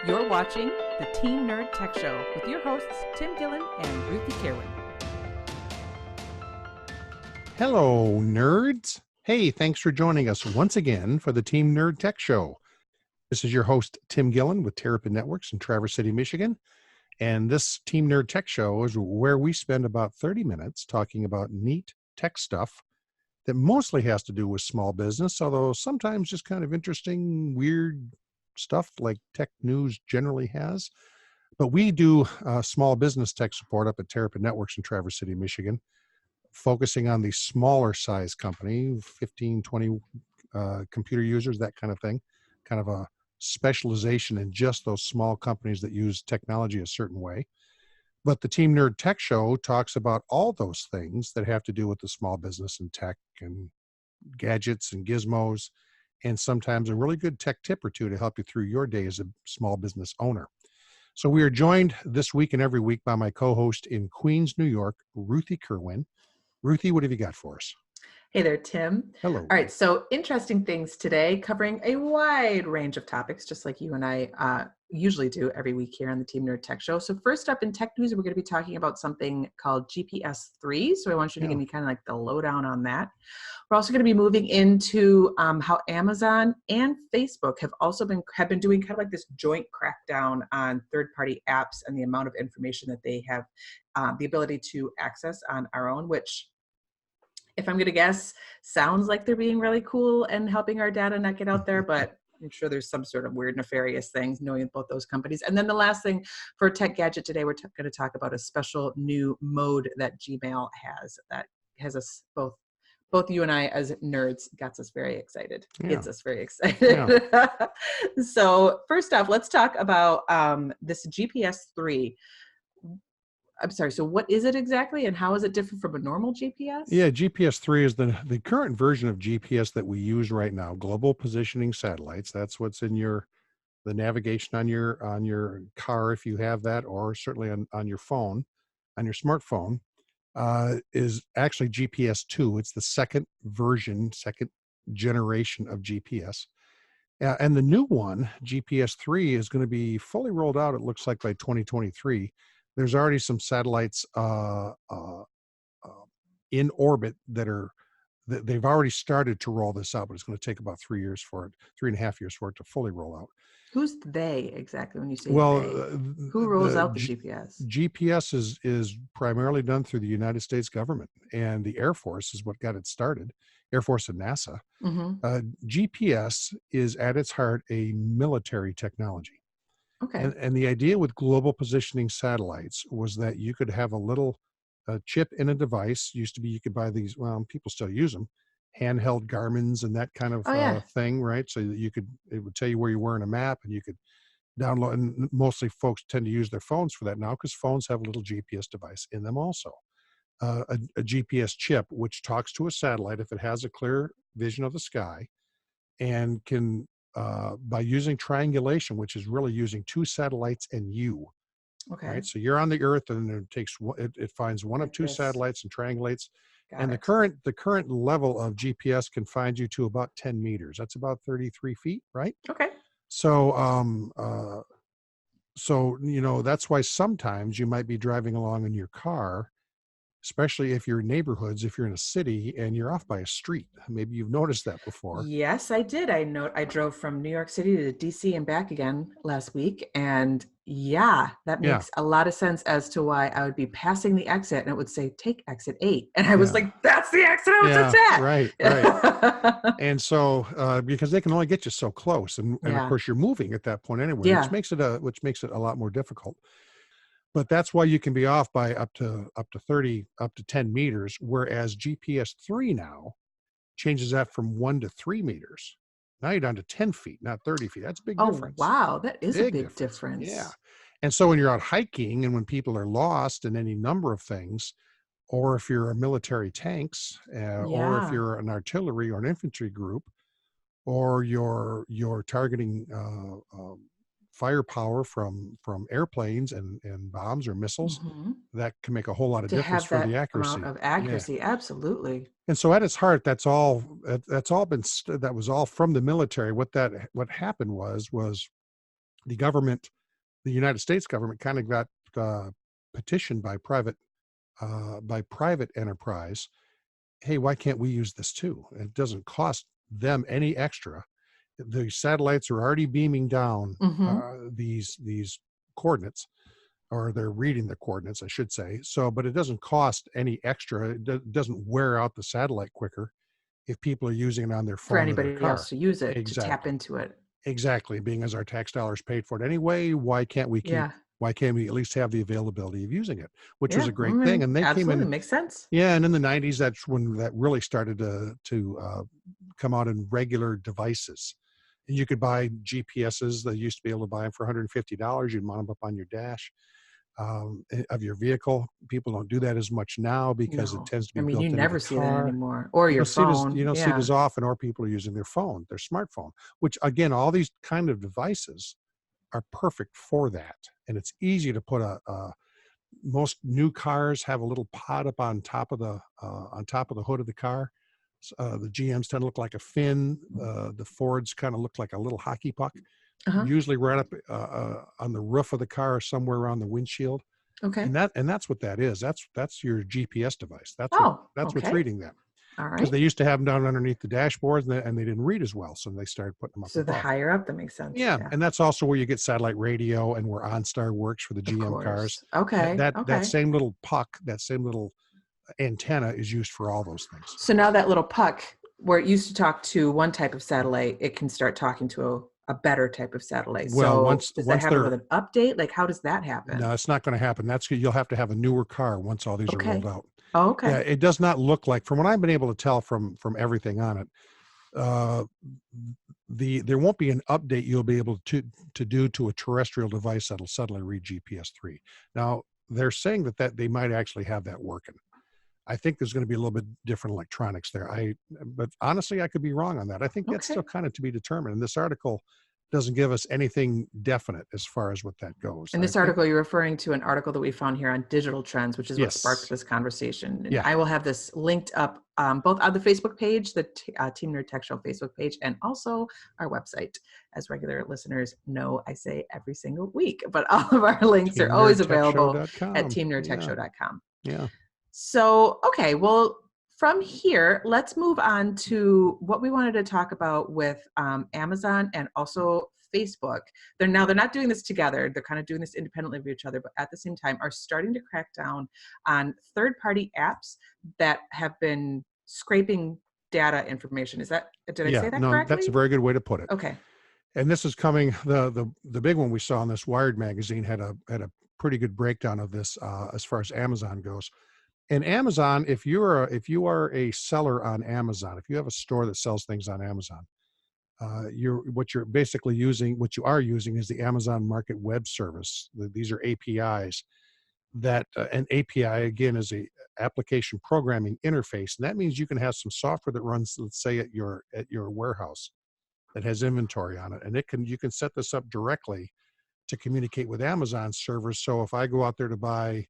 You're watching the Team Nerd Tech Show with your hosts, Tim Gillen and Ruthie Kerwin. Hello, nerds. Hey, thanks for joining us once again for the Team Nerd Tech Show. This is your host, Tim Gillen with Terrapin Networks in Traverse City, Michigan. And this Team Nerd Tech Show is where we spend about 30 minutes talking about neat tech stuff that mostly has to do with small business, although sometimes just kind of interesting, weird stuff like tech news generally has. But we do small business tech support up at Terrapin Networks in Traverse City, Michigan, focusing on the smaller size company, 15, 20 computer users, that kind of thing, kind of a specialization in just those small companies that use technology a certain way. But the Team Nerd Tech Show talks about all those things that have to do with the small business and tech and gadgets and gizmos, and sometimes a really good tech tip or two to help you through your day as a small business owner. So we are joined this week and every week by my co-host in Queens, New York, Ruthie Kerwin. Ruthie, what have you got for us? Hey there, Tim. Hello. All right, so interesting things today, covering a wide range of topics, just like you and I usually do every week here on the Team Nerd Tech Show. So first up in tech news, we're going to be talking about something called GPS-3. So I want you to give me kind of like the lowdown on that. We're also going to be moving into how Amazon and Facebook have been doing kind of like this joint crackdown on third-party apps and the amount of information that they have the ability to access on our own, which, if I'm going to guess, sounds like they're being really cool and helping our data not get out there, but I'm sure there's some sort of weird nefarious things knowing about those companies. And then the last thing for Tech Gadget today, we're going to talk about a special new mode that Gmail has that has us both you and I as nerds gets us very excited. Yeah. Gets us very excited. Yeah. So first off, let's talk about this GPS-3. I'm sorry, so what is it exactly and how is it different from a normal GPS? Yeah, GPS-3 is the current version of GPS that we use right now, global positioning satellites. That's what's in the navigation on your car if you have that, or certainly on your phone, on your smartphone, is actually GPS-2. It's the second generation of GPS. And the new one, GPS-3, is going to be fully rolled out, it looks like, by 2023. There's already some satellites in orbit they've already started to roll this out, but it's going to take about 3.5 years for it to fully roll out. Who's they exactly when you say well, they? Who rolls out the GPS? GPS is primarily done through the United States government, and the Air Force is what got it started, Air Force and NASA. Mm-hmm. GPS is at its heart a military technology. Okay. And the idea with global positioning satellites was that you could have a little chip in a device. Used to be you could buy these, well, people still use them, handheld Garmin's and that kind of thing, right? So that it would tell you where you were in a map, and you could download, and mostly folks tend to use their phones for that now because phones have a little GPS device in them also. A GPS chip, which talks to a satellite if it has a clear vision of the sky, and can, by using triangulation, which is really using two satellites and you. Okay. Right. So you're on the Earth, and it finds one of two satellites and triangulates. The current level of GPS can find you to about 10 meters. That's about 33 feet, right? Okay. So that's why sometimes you might be driving along in your car, especially if you're in neighborhoods, if you're in a city and you're off by a street. Maybe you've noticed that before. Yes, I did. I drove from New York City to DC and back again last week. And that makes a lot of sense as to why I would be passing the exit and it would say, take exit 8. And I was like, that's the exit I was at. Right. And so, because they can only get you so close. And of course you're moving at that point anyway, which makes it a lot more difficult. But that's why you can be off by up to 10 meters, whereas GPS-3 now changes that from 1 to 3 meters. Now you're down to 10 feet, not 30 feet. That's a big difference. Oh, wow. That is a big difference. Yeah. And so when you're out hiking and when people are lost in any number of things, or if you're a military tanks, or if you're an artillery or an infantry group, or you're targeting firepower from airplanes and bombs or missiles, that can make a whole lot of difference for the accuracy. Amount of accuracy, absolutely. And so at its heart, that was all from the military. What happened was the government the United States government kind of got petitioned by private enterprise. Hey, why can't we use this too? It doesn't cost them any extra. The satellites are already beaming down Mm-hmm. these coordinates, or they're reading the coordinates, I should say. So, but it doesn't cost any extra. It doesn't wear out the satellite quicker if people are using it on their For phone or their anybody else car. to use it, to tap Exactly. into it. Exactly. Being as our tax dollars paid for it anyway, Yeah. why can't we at least have the availability of using it, which was Yeah. a great thing. And they came Absolutely in, makes sense. yeah. And in the 90s, that's when that really started to come out in regular devices. And you could buy GPSs. They used to be able to buy them for $150. You'd mount them up on your dash of your vehicle. People don't do that as much now because it No. tends to I be mean, you built into the never see that car. anymore. Or You your don't see this. phone. You don't see it Yeah. as often, or people are using their phone, their smartphone. Which again, all these kind of devices are perfect for that, and it's easy to put most new cars have a little pod up on top of the hood of the car. The GMs tend to look like a fin. The Fords kind of look like a little hockey puck, Uh-huh. usually right up on the roof of the car or somewhere around the windshield. Okay. And that's what that is. That's your GPS device. Oh, That's what's okay. reading them, All because right. they used to have them down underneath the dashboards, and they didn't read as well, so they started putting them up So the above. higher up, that makes sense. Yeah, Yeah. and that's also where you get satellite radio, and where OnStar works for the Of GM cars. course. That Okay. that that Okay. same little puck, that same little antenna is used for all those things. So now that little puck, where it used to talk to one type of satellite, it can start talking to a better type of satellite. Well, So once does that once happen with they're an update? Like, how does that happen? no, it's not going to happen. You'll have to have a newer car once all these are rolled Okay. out. Oh, Yeah, okay. it does not look like, from what I've been able to tell from everything on it, uh, there won't be an update you'll be able to do to a terrestrial device that'll suddenly read GPS 3. Now they're saying that they might actually have that working. I think there's going to be a little bit different electronics there. But honestly, I could be wrong on that. I think that's Okay. still kind of to be determined. And this article doesn't give us anything definite as far as what that goes. In I this think article, you're referring to an article that we found here on digital trends, which is what sparked yes, this conversation. And yeah, I will have this linked up both on the Facebook page, the Team Nerd Tech Show Facebook page, and also our website. As regular listeners know, I say every single week, but all of our links are always available at teamnerdtechshow.com. Yeah, teamnerdtechshow.com. yeah, So, okay, well, from here, let's move on to what we wanted to talk about with Amazon and also Facebook. They're not doing this together. They're kind of doing this independently of each other, but at the same time are starting to crack down on third-party apps that have been scraping data information. Did I yeah. say that No, that's a correctly? very good way to put it. Okay. And this is coming. The big one we saw in this Wired magazine had a pretty good breakdown of this as far as Amazon goes. And Amazon, if you are a seller on Amazon, if you have a store that sells things on Amazon, what you are using is the Amazon Market Web Service. These are APIs. That an API again is a application programming interface, and that means you can have some software that runs, let's say, at your warehouse that has inventory on it, and you can set this up directly to communicate with Amazon servers. So if I go out there to buy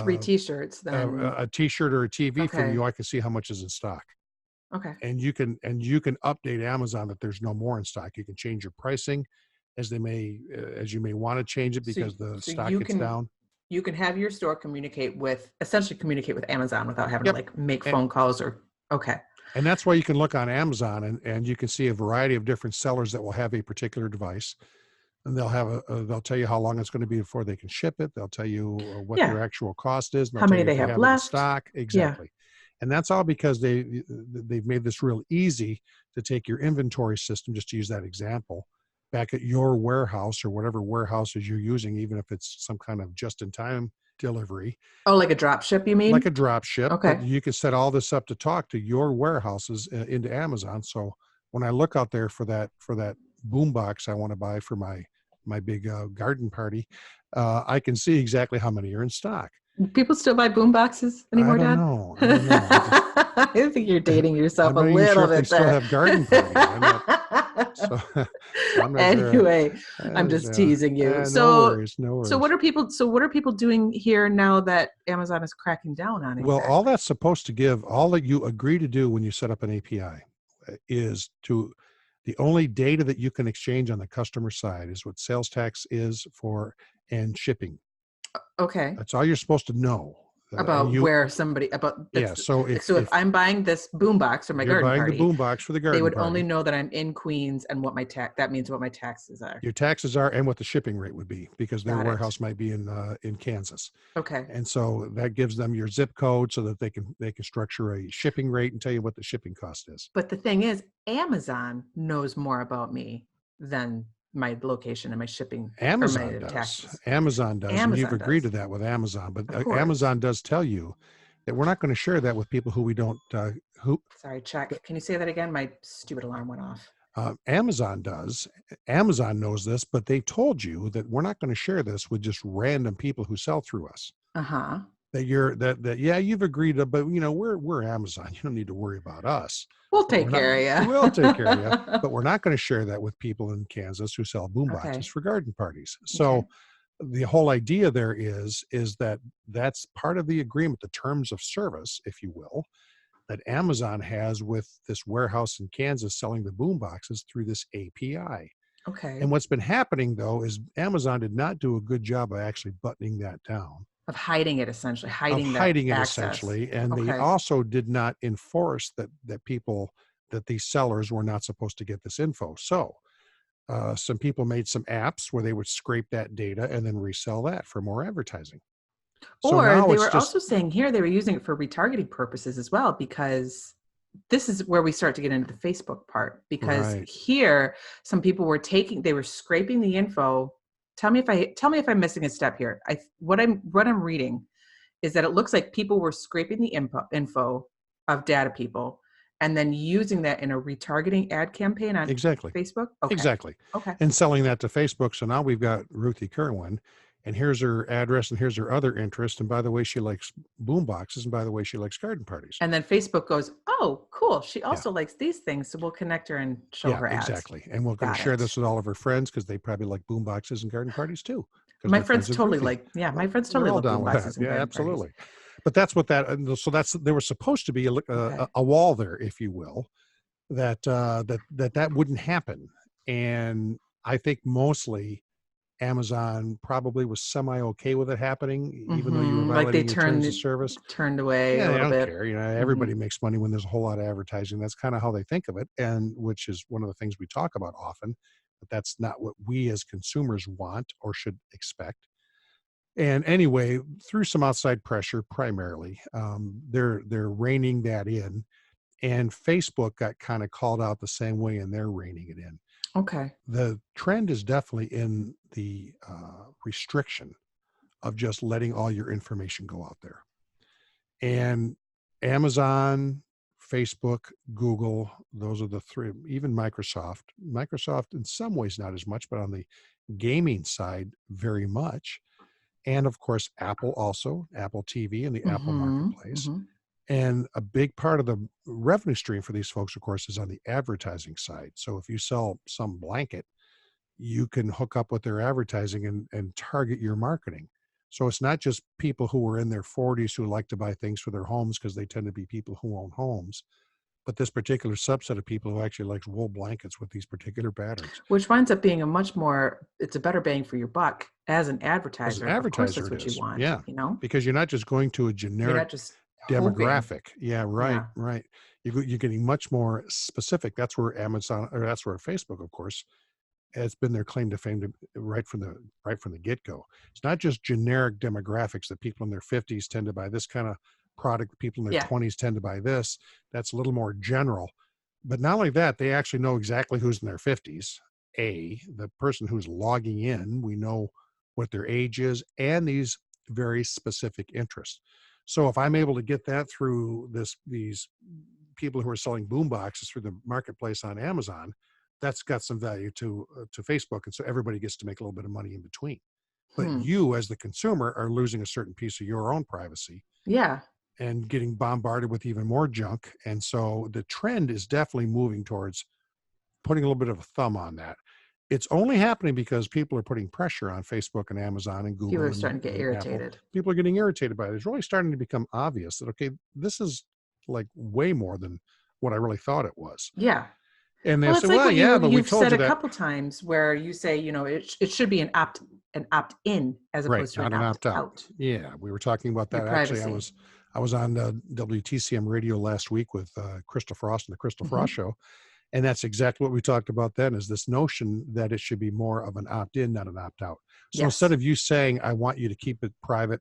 Three uh, t-shirts, then a T-shirt or a TV from okay. you, I can see how much is in stock, Okay. and you can update Amazon that there's no more in stock. You can change your pricing as you may want to change it So because the so stock gets down. you can have your store essentially communicate with Amazon without having to Yep. like make And, phone calls or okay. and that's why you can look on Amazon and you can see a variety of different sellers that will have a particular device, and they'll tell you how long it's going to be before they can ship it. They'll tell you what Yeah. their actual cost is, and they'll How tell many you if they they have have it in left. stock. Yeah. Exactly. And that's all because they've made this real easy to take your inventory system, just to use that example, back at your warehouse or whatever warehouses you're using, even if it's some kind of just-in-time delivery, Oh, like a drop ship, you like a mean? drop ship. But Okay. you can set all this up to talk to your warehouses into Amazon. So when I look out there for that boom box I want to buy for my big garden party, I can see exactly how many are in stock. People still buy boom boxes I anymore, don't Dad? know. I don't know. I think you're dating yourself I'm a not even sure little if they bit still there. have garden parties. I'm not so so I'm not sure. Anyway, I'm just Yeah. teasing you. No worries, no So worries. what are people doing here now that Amazon is cracking down on Well, all exactly? that's supposed to give, all that you agree to do when you set up an API is to The only data that you can exchange on the customer side is what sales tax is for and shipping. Okay. That's all you're supposed to know. And About where somebody about yeah. that's So so if I'm buying this boombox for my you're garden buying the party, boom box for the they garden would only party, know that I'm in Queens and what my that means what my taxes are. your taxes are and what the shipping rate would be because their Got it. warehouse might be in Kansas. Okay. And so that gives them your zip code so that they can structure a shipping rate and tell you what the shipping cost is. But the thing is, Amazon knows more about me than my location and my shipping or Amazon my does. taxes. Amazon does, and you've Amazon agreed to does. that with Amazon. But Of course. Amazon does tell you that we're not going to share that with people who we don't who Sorry, check. Can you say that again? My stupid alarm went off. Amazon does. Amazon knows this, but they told you that we're not going to share this with just random people who sell through us. Uh-huh. That you're that yeah, you've agreed to, but we're Amazon. You don't need to worry about us. We'll But take care we'll take care of you. of you. But we're not going to share that with people in Kansas who sell boom boxes Okay. for garden parties. Okay. So the whole idea there is that that's part of the agreement, the terms of service, if you will, that Amazon has with this warehouse in Kansas selling the boom boxes through this API. And Okay. what's been happening though is Amazon did not do a good job of actually buttoning that down, Of hiding it essentially, of hiding that hiding it access. essentially. And they Okay. also did not enforce that these sellers were not supposed to get this info. So some people made some apps where they would scrape that data and then resell that for more advertising. So Or now they it's were just also saying here they were using it for retargeting purposes as well, because this is where we start to get into the Facebook part. Because right. here, some people were they were scraping the info. Tell me if I'm missing a step here. What I'm reading is that it looks like people were scraping the info of data people and then using that in a retargeting ad campaign on Exactly. Facebook. Okay. Exactly. Okay. And selling that to Facebook. So now we've got Ruthie Kerwin, and here's her address, and here's her other interest. And by the way, she likes boom boxes, and by the way, she likes garden parties. And then Facebook goes, oh, cool. She Yeah. also likes these things. So we'll connect her and show Yeah, her ads. exactly. And we're going to Got share it. this with all of her friends because they probably like boom boxes and garden parties too, because My they're friends friends with totally Ruthie. like, yeah, my Well, friends we're totally all love down boom with that. boxes and Yeah, garden parties. absolutely. But that's what there was supposed to be Okay. a wall there, if you will, that wouldn't happen. And I think mostly Amazon probably was semi okay with it happening, even though you were Like they violating your terms of service. turned away Yeah, a they little don't bit. care. Everybody makes money when there's a whole lot of advertising. That's kind of how they think of it, and which is one of the things we talk about often. But that's not what we as consumers want or should expect. And anyway, through some outside pressure, primarily, they're reining that in, and Facebook got kind of called out the same way, and they're reining it in. Okay. The trend is definitely in the restriction of just letting all your information go out there. And Amazon, Facebook, Google, those are the three, even Microsoft. Microsoft, in some ways, not as much, but on the gaming side, very much. And of course, Apple also, Apple TV and the Apple Mm-hmm. Marketplace. Mm-hmm. And a big part of the revenue stream for these folks, of course, is on the advertising side. So if you sell some blanket, you can hook up with their advertising and target your marketing. So it's not just people who are in their 40s who like to buy things for their homes because they tend to be people who own homes, but this particular subset of people who actually likes wool blankets with these particular patterns. Which winds up being it's a better bang for your buck as an As an advertiser. Of course, advertiser, that's it what you is. want, Yeah. you know? Because you're not just going to a You're generic not just hoping. demographic. Yeah, right, Yeah. right. You're getting much more specific. That's where Amazon, or that's where Facebook, of course, has been their claim to fame right from the get-go. It's not just generic demographics that people in their 50s tend to buy this kind of product, people in their Yeah. 20s tend to buy this. That's a little more general. But not only that, they actually know exactly who's in their 50s. The person who's logging in, we know what their age is and these very specific interests. So if I'm able to get that through these people who are selling boom boxes through the marketplace on Amazon, that's got some value to Facebook, and so everybody gets to make a little bit of money in between. But Hmm. you, as the consumer, are losing a certain piece of your own privacy Yeah. and getting bombarded with even more junk. And so the trend is definitely moving towards putting a little bit of a thumb on that. It's only happening because people are putting pressure on Facebook and Amazon and People Google are starting to get and Apple. irritated. People are getting irritated by it. It's really starting to become obvious that, okay, this is like way more than what I really thought it was. Yeah. And they'll Well, say, it's like well, what yeah, but we you've told said you a that. couple times where you say, it should be an opt-in as Right, opposed to not an an opt-out. opt-out. Yeah, we were talking about Your that. Actually, privacy. I was on WTCM radio last week with Crystal Frost and the Crystal Frost Hmm. Show, and that's exactly what we talked about then. Is this notion that it should be more of an opt-in, not an opt-out. So instead Yes. of you saying, "I want you to keep it private,"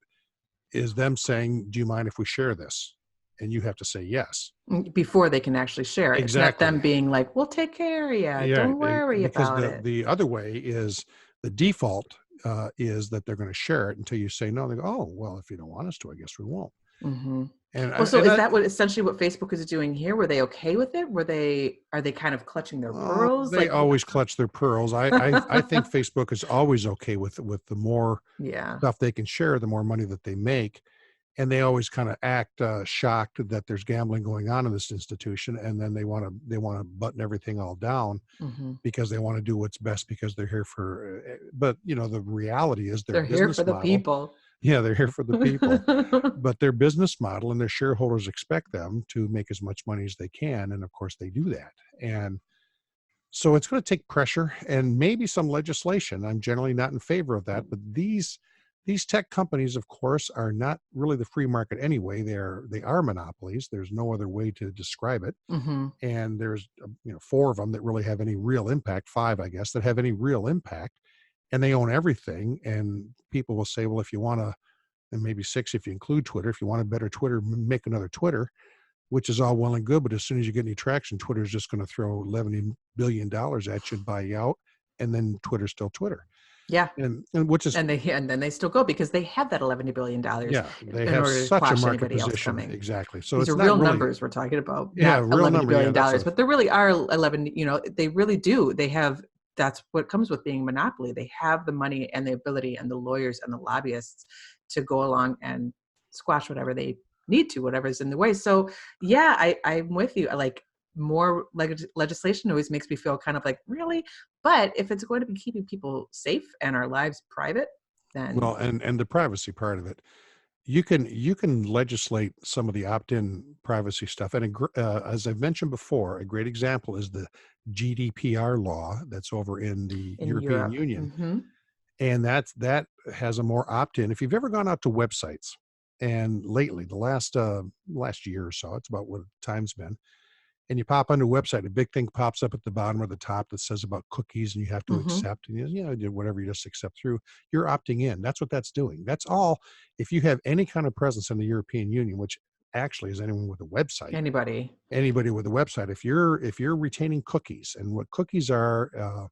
is them saying, "Do you mind if we share this?" And you have to say yes. Before they can actually share it. It's not them Exactly. being like, we'll take care of you. Yeah, Don't worry because about it. the other way is the default is that they're going to share it until you say no. They go, oh well, if you don't want us to, I guess we won't. Hmm. And Well, so and is I, that what essentially what Facebook is doing here? Were they okay with it? Are they kind of clutching their oh, pearls? they Like, always clutch their pearls. I think Facebook is always okay with the more yeah. stuff they can share, the more money that they make. And they always kind of act shocked that there's gambling going on in this institution, and then they want to button everything all down Hmm. because they want to do what's best because they're here for. But the reality is their They're here for business the model. people. Yeah, they're here for the people, but their business model and their shareholders expect them to make as much money as they can, and of course they do that. And so it's going to take pressure and maybe some legislation. I'm generally not in favor of that, but these tech companies, of course, are not really the free market anyway. They are monopolies. There's no other way to describe it. Hmm. And there's four of them that really have any real impact. Five, I guess, that have any real impact, and they own everything. And people will say, well, if you want to, and maybe six if you include Twitter, if you want a better Twitter, make another Twitter, which is all well and good, but as soon as you get any traction, Twitter's just going to throw $11 billion at you and buy you out, and then Twitter's still Twitter, Yeah. and which is And then they still go because they have that $11 billion yeah, they in have order to such a quash market anybody else position coming. exactly. So These are it's real not really numbers we're talking about, yeah, not real $11 number. Yeah, billion that's dollars, a but there really are 11, they really do. They have, that's what comes with being monopoly. They have the money and the ability and the lawyers and the lobbyists to go along and squash whatever they need to, whatever's in the way. So yeah, I'm with you. I like more legislation always makes me feel kind of like, really? But if it's going to be keeping people safe and our lives private, then well, and the privacy part of it. You can legislate some of the opt-in privacy stuff, and as I've mentioned before, a great example is the GDPR law that's over in the in European Europe. Union, Hmm. and that has a more opt-in. If you've ever gone out to websites, and lately, the last year or so, it's about what time's been, and you pop onto a website, a big thing pops up at the bottom or the top that says about cookies, and you have to Hmm. accept, and whatever you just accept through, you're opting in. That's what that's doing. That's all. If you have any kind of presence in the European Union, which actually is anyone with a website, Anybody. anybody with a website, if you're retaining cookies, and what cookies are,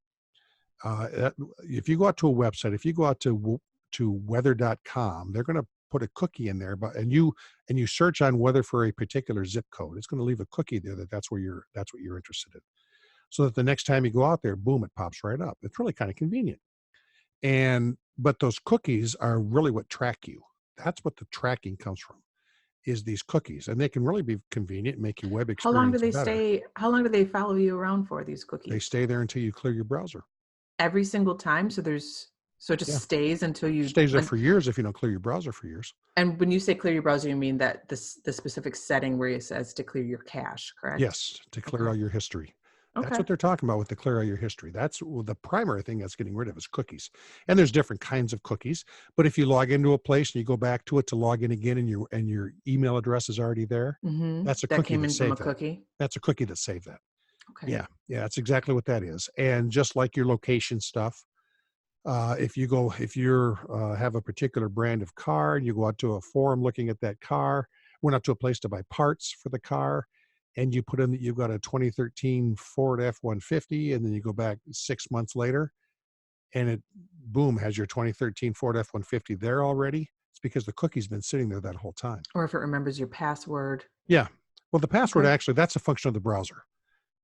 if you go out to a website, if you go out to weather.com, they're going to put a cookie in there, but and you search on weather for a particular zip code, it's going to leave a cookie there that's what you're interested in. So that the next time you go out there, boom, it pops right up. It's really kind of convenient. And but those cookies are really what track you. That's what the tracking comes from, is these cookies, and they can really be convenient, make your web experience better. How long do they follow you around for, these They cookies? stay there until you clear your browser. Every single time? So it just Yeah, stays until you, stays there for years if you don't clear your browser for years. and when you say clear your browser, you mean that the specific setting where it says to clear your cache, correct? Yes, to clear Okay. all your history. That's Okay. what they're talking about with the clear all your history. That's the primary thing that's getting rid of is cookies. And there's different kinds of cookies. But if you log into a place and you go back to it to log in again, and your email address is already there, Hmm. that's a That cookie came that in from a saved that. cookie. That's a cookie that saved that. Okay. Yeah, that's exactly what that is. And just like your location stuff, if you're have a particular brand of car and you go out to a forum looking at that car, went out to a place to buy parts for the car, and you put in that you've got a 2013 Ford F-150, and then you go back 6 months later, and it boom has your 2013 Ford F-150 there already. It's because the cookie's been sitting there that whole time. Or if it remembers your password. Yeah. Well, the password Okay. actually, that's a function of the browser.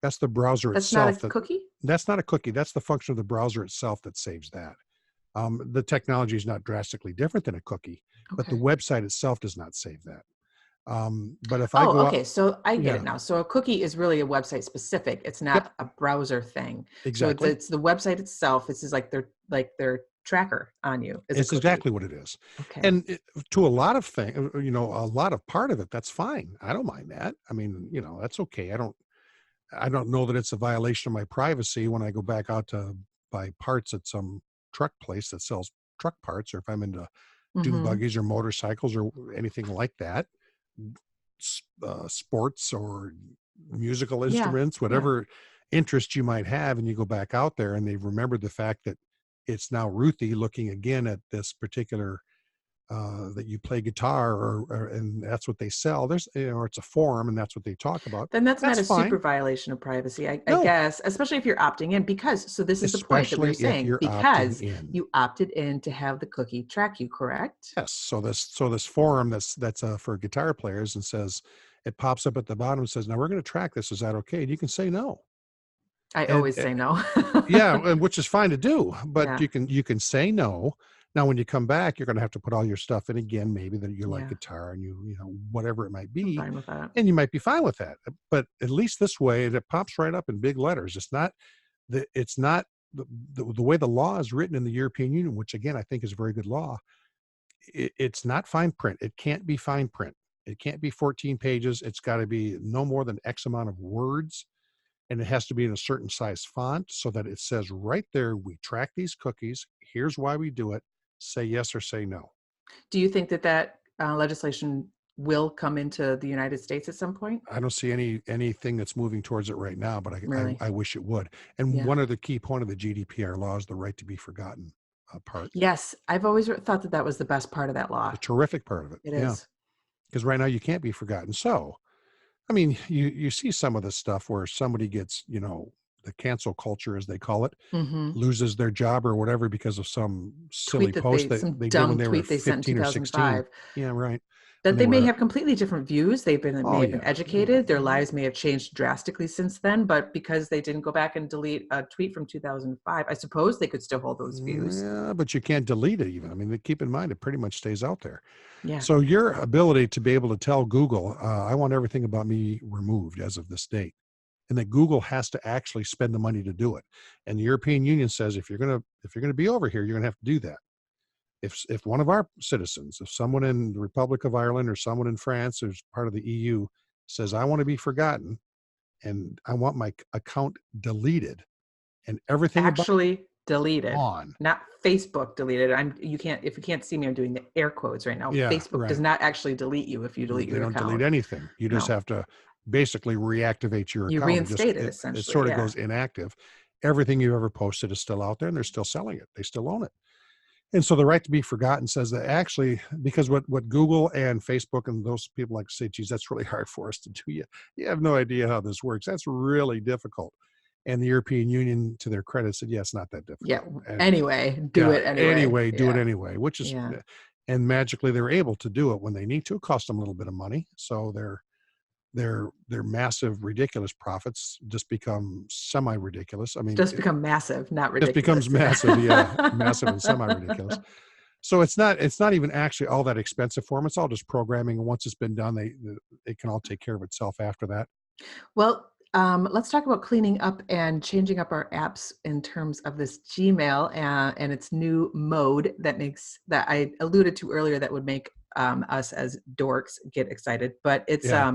That's the browser That's not a itself. cookie? That's not a cookie. That's the function of the browser itself that saves that. The technology is not drastically different than a cookie, but the Okay. website itself does not save that. But if I Oh, go out, okay. So I get it yeah, now. So a cookie is really a website specific. It's yep, not a browser thing. So exactly. it's the website itself. This is like their tracker on you is a It's cookie. exactly what it is. Okay. And to a lot of things, a lot of part of it, that's fine. I don't mind that. I mean, that's okay. I don't know that it's a violation of my privacy when I go back out to buy parts at some truck place that sells truck parts, or if I'm into dune Hmm. buggies or motorcycles or anything like that, sports or musical Yeah. instruments, Yeah. whatever interest you might have, and you go back out there and they've remembered the fact that it's now Ruthie looking again at this particular that you play guitar, or and that's what they sell. There's, or it's a forum and that's what they talk about. Then that's not That's a super fine. violation of privacy, I No, guess, especially if you're opting in, because, so this is the point that we were especially if saying, you're opting because in. you opted in to have the cookie track you, correct? Yes. So this forum that's for guitar players, and says, it pops up at the bottom and says, now we're going to track this. Is that okay? And you can say no. I And always say no. yeah, and which is fine to do, but Yeah. you can say no. Now, when you come back, you're going to have to put all your stuff in again, maybe that you like Yeah. guitar, and you know, whatever it might I'm be, fine with that. and you might be fine with that. But at least this way, it pops right up in big letters. It's not the way the law is written in the European Union, which again I think is a very good law. It's not fine print. It can't be fine print. It can't be 14 pages. It's got to be no more than X amount of words, and it has to be in a certain size font so that it says right there, we track these cookies. Here's why we do it. Say yes or say no. Do you think that legislation will come into the United States at some point? I don't see anything that's moving towards it right now, but Really? I wish it would. And Yeah. one of the key point of the GDPR law is the right to be forgotten part. Yes, I've always thought that that was the best part of that The law. terrific part of it. It Yeah. is. Because right now you can't be forgotten. So, I mean, you see some of this stuff where somebody gets, the cancel culture, as they call it, Mhm. loses their job or whatever because of some silly post that Some they did when dumb they were tweet they sent in 15 or 16. 2005. Yeah, right. When That they they may were, have completely different views. oh May have been yeah, educated. Their lives may have changed drastically since then, but because they didn't go back and delete a tweet from 2005, I suppose they could still hold those views. yeah, but you can't delete it even. I mean, keep in mind, it pretty much stays out there. Yeah. So your ability to be able to tell Google, I want everything about me removed as of this date, and that Google has to actually spend the money to do it. And the European Union says, if you're gonna be over here, you're gonna have to do that. If one of our citizens, if someone in the Republic of Ireland or someone in France who's part of the EU says, I want to be forgotten and I want my account deleted and everything about Actually deleted, on. not Facebook deleted. You can't, if you can't see me, I'm doing the air quotes right now. Yeah, Facebook does right. not actually delete you if you delete They your don't delete account. anything. You just No. have to basically reactivate your You account. reinstate it It essentially. sort of Yeah. goes inactive. Everything you ever posted is still out there and they're still selling it. They still own it. And so the right to be forgotten says that actually, because what Google and Facebook and those people like to say, geez, that's really hard for us to do. You have no idea how this works. That's really difficult. And the European Union, to their credit, said, yeah, it's not that Yeah. difficult. And Anyway, do yeah, it anyway. anyway, do it Yeah. anyway, which is, Yeah. and magically they're able to do it when they need to. It costs them a little bit of money. So their massive, ridiculous profits just become semi-ridiculous. I mean, Just become massive, not just becomes ridiculous. massive. Yeah, massive and Yeah. semi-ridiculous. So it's not even actually all that expensive for them. It's all just programming, and once it's been done, it can all take care of itself after that. Well, let's talk about cleaning up and changing up our apps in terms of this Gmail and its new mode that I alluded to earlier that would make us as dorks get excited. But it's Yeah,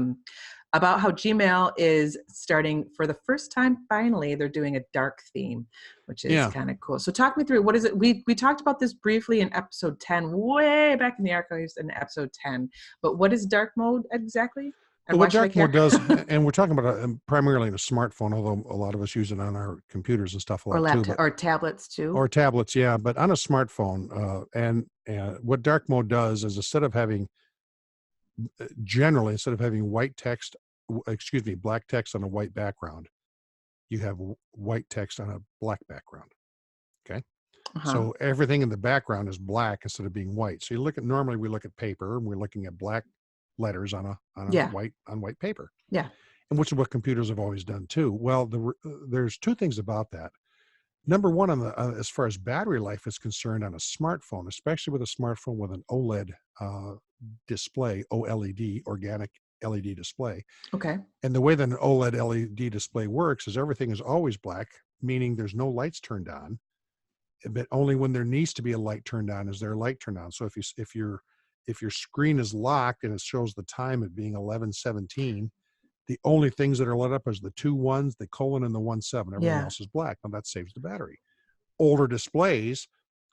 about how Gmail is starting for the first time. Finally, they're doing a dark theme, which is yeah. kind of cool. So talk me through, what is it? We talked about this briefly in episode 10, way back in the archives in episode 10. But what is dark mode exactly? And Well, why what should I dark mode care? does, and we're talking about primarily in a smartphone, although a lot of us use it on our computers and stuff a Or lot too. laptop But or tablets too? or tablets, yeah. But on a smartphone, and what dark mode does is instead of having white text, excuse me, black text on a white background, you have white text on a black background. Okay. Uh-huh. So everything in the background is black instead of being white. So normally we look at paper and we're looking at black letters on a Yeah. white paper, Yeah. and which is what computers have always done too. Well, there's two things about that. Number one, as far as battery life is concerned, on a smartphone, especially with a smartphone with an OLED display, OLED, organic LED display, Okay. and the way that an OLED LED display works is everything is always black, meaning there's no lights turned on, but only when there needs to be a light turned on is there a light turned on. So if your screen is locked and it shows the time at being 11:17, The only things that are lit up is the 2 1s, the colon, and the 1 7. Everything Yeah. else is black. Now that saves the battery. Older displays,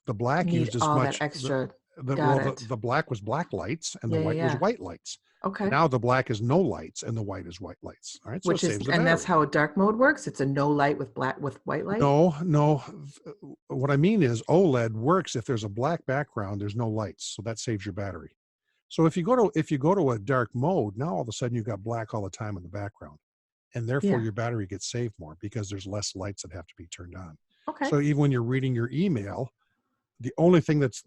the black Need used as all that much extra. Got well, it. the black was black lights and the Yeah, yeah, white was yeah. white lights. Okay. Now the black is no lights and the white is white lights. All right, so it Which is, saves the and that's battery. how a dark mode works. It's a no light with white light. No, no. What I mean is OLED works if there's a black background, there's no lights, so that saves your battery. So if you go to a dark mode, now all of a sudden you've got black all the time in the background, and therefore Yeah. your battery gets saved more because there's less lights that have to be turned on. Okay. So even when you're reading your email, the only thing that's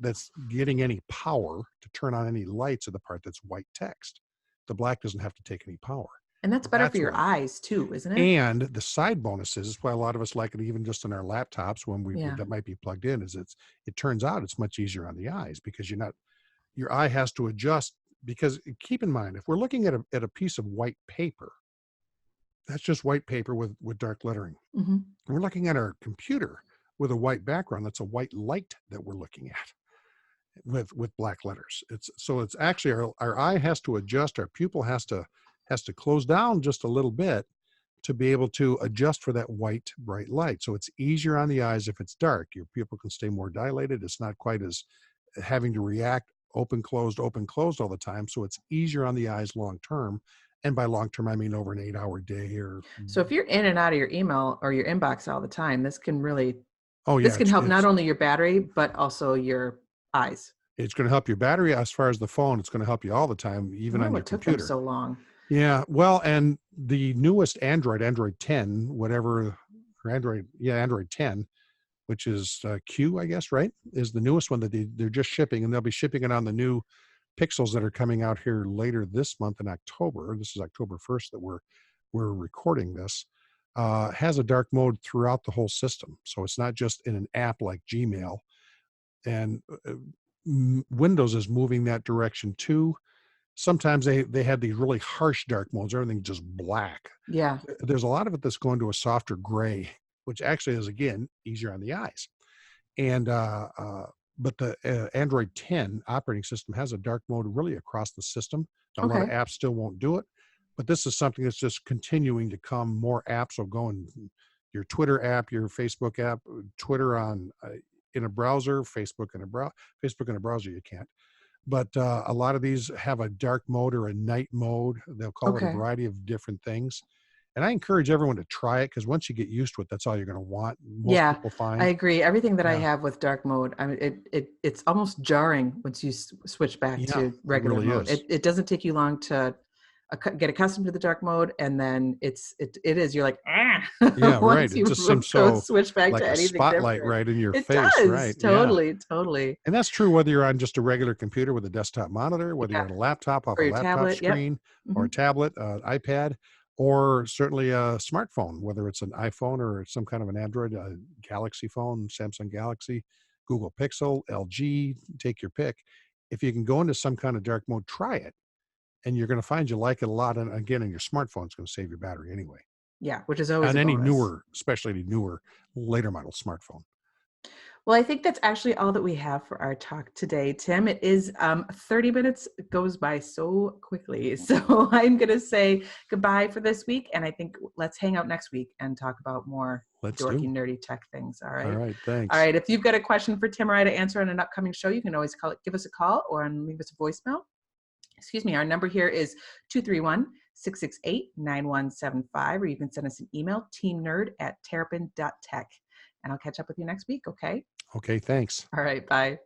getting any power to turn on any lights are the part that's white text. The black doesn't have to take any power. And that's better for That's your where, eyes too, isn't it? and the side bonuses is why a lot of us like it even just on our laptops when Yeah. that might be plugged in, is it turns out it's much easier on the eyes because your eye has to adjust. Because keep in mind, if we're looking at a piece of white paper, that's just white paper with dark lettering. Hmm. We're looking at our computer with a white background. That's a white light that we're looking at with black letters. It's actually our eye has to adjust. Our pupil has to close down just a little bit to be able to adjust for that white bright light. So it's easier on the eyes if it's dark. Your pupil can stay more dilated. It's not quite as having to react open closed all the time. So it's easier on the eyes long term. And by long term, I mean over an 8-hour day or. So if you're in and out of your email or your inbox all the time, this can Oh yeah, help not only your battery, but also your eyes. it's going to help your battery. As far as the phone, it's going to help you all the time, I even wonder on your what took them computer. so long. Yeah, well, and the newest Android 10, whatever, or Android 10, which is Q, I guess, right, is the newest one that they're just shipping, and they'll be shipping it on the new Pixels that are coming out here later this month in October. This is October 1st that we're recording this. Has a dark mode throughout the whole system, so it's not just in an app like Gmail. And Windows is moving that direction too. Sometimes they had these really harsh dark modes, everything just black. Yeah. There's a lot of it that's going to a softer gray, which actually is, again, easier on the eyes. And but the Android 10 operating system has a dark mode really across the system. Now, a lot of Okay. apps still won't do it, but this is something that's just continuing to come. More apps will go in your Twitter app, your Facebook app, Twitter on in a browser, Facebook in a browser you can't. But a lot of these have a dark mode or a night mode. They'll call it a Okay. variety of different things. And I encourage everyone to try it because once you get used to it, that's all you're going to want. Most Yeah, people I find. agree. Everything that I Yeah. have with dark mode, I mean, it's almost jarring once you switch back Yeah, to it regular really mode. is. It doesn't take you long to get accustomed to the dark mode, and then it is. You're like, ah, Yeah, right. once It you just seems go so switch back like to a anything spotlight different. right in your It face, does right? Yeah. totally, totally. And that's true whether you're on just a regular computer with a desktop monitor, whether you're Yeah, on a laptop off or a your laptop tablet. Yep. screen or Hmm. a tablet, iPad, or certainly a smartphone, whether it's an iPhone or some kind of an Android, Galaxy phone, Samsung Galaxy, Google Pixel, LG, take your pick. If you can go into some kind of dark mode, try it. And you're going to find you like it a lot. And again, in your smartphone, it's going to save your battery anyway. Yeah, which is always On a any bonus. newer, especially any newer, later model smartphone. Well, I think that's actually all that we have for our talk today, Tim. It is 30 minutes goes by so quickly. So I'm going to say goodbye for this week. And I think let's hang out next week and talk about more Let's dorky, do. nerdy tech things. All All right. right. All Thanks. right. If you've got a question for Tim or I to answer on an upcoming show, you can always give us a call or leave us a voicemail. Excuse me. Our number here is 231-668-9175, or you can send us an email, teamnerd@terrapin.tech. And I'll catch up with you next week. Okay. Okay. Thanks. All right. Bye.